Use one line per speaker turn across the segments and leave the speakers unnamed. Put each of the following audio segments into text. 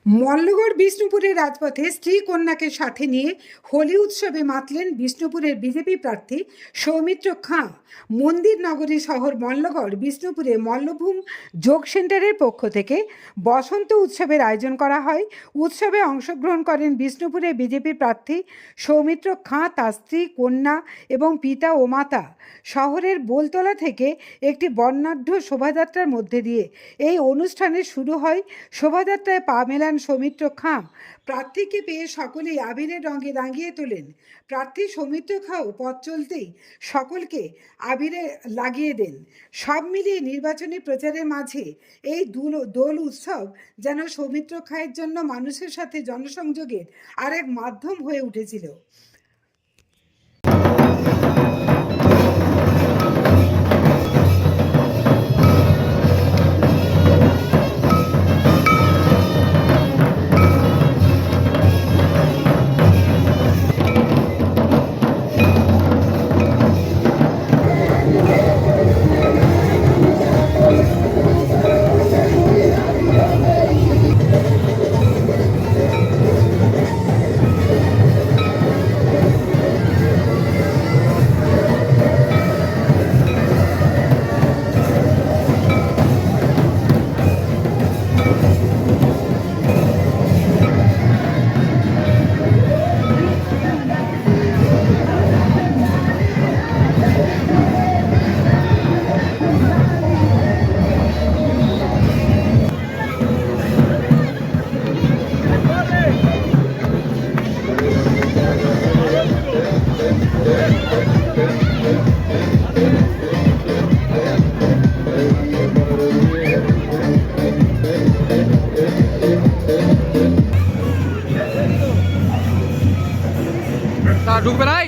মল্লগড় বিষ্ণুপুরের রাজপথে স্ত্রী কন্যাকে সাথে নিয়ে হোলি উৎসবে মাতলেন বিষ্ণুপুরের বিজেপি প্রার্থী সৌমিত্র খাঁ। মন্দির নগরী শহর মল্লগড় বিষ্ণুপুরে মল্লভূম যোগ সেন্টারের পক্ষ থেকে বসন্ত উৎসবের আয়োজন করা হয়। উৎসবে অংশগ্রহণ করেন বিষ্ণুপুরের বিজেপি প্রার্থী সৌমিত্র খাঁ, তার স্ত্রী, কন্যা এবং পিতা ও মাতা। শহরের বোলতলা থেকে একটি বর্ণাঢ্য শোভাযাত্রার মধ্যে দিয়ে এই অনুষ্ঠানের শুরু হয়। শোভাযাত্রায় পা মেলান সৌমিত্র খাঁ। প্রার্থীকে পেয়ে সকলেই আবিরের রঙে রাঙিয়ে তোলেন। প্রার্থী সৌমিত্র খাঁও পথ চলতেই সকলকে আবিরে লাগিয়ে দেন। সব মিলিয়ে নির্বাচনী প্রচারের মাঝে এই দোল উৎসব যেন সৌমিত্র খাঁয়ের জন্য মানুষের সাথে জনসংযোগের আরেক মাধ্যম হয়ে উঠেছিল।
ঢুকবে নাই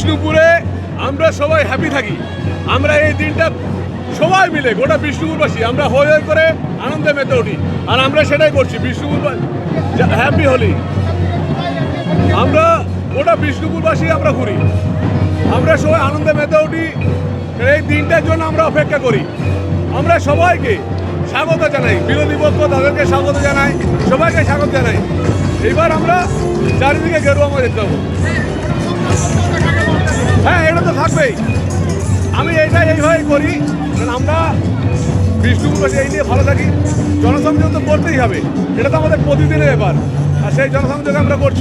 বিষ্ণুপুরে আমরা সবাই হ্যাপি থাকি। আমরা এই দিনটা সবাই মিলে গোটা বিষ্ণুপুরবাসী আমরা হই হই করে আনন্দে মেতে উঠি, আর আমরা সেটাই করছি। বিষ্ণুপুর হ্যাপি হোলি। আমরা গোটা বিষ্ণুপুরবাসী আমরা ঘুরি, আমরা সবাই আনন্দে মেতে উঠি। এই দিনটার জন্য আমরা অপেক্ষা করি। আমরা সবাইকে স্বাগত জানাই, বিরোধী পক্ষ তাদেরকে স্বাগত জানাই, সবাইকে স্বাগত জানাই। এইবার আমরা চারিদিকে গেরুয়া ময় দেখতে পাবো। হ্যাঁ, এটা তো থাকবেই। আমি এইভাবেই করি, কারণ আমরা বিষ্ণুপুরবাসী এই নিয়ে ভালো থাকি। জনসংযোগ তো করতেই হবে, এটা তো আমাদের প্রতিদিনের ব্যাপার, আর সেই জনসংযোগ আমরা করছি।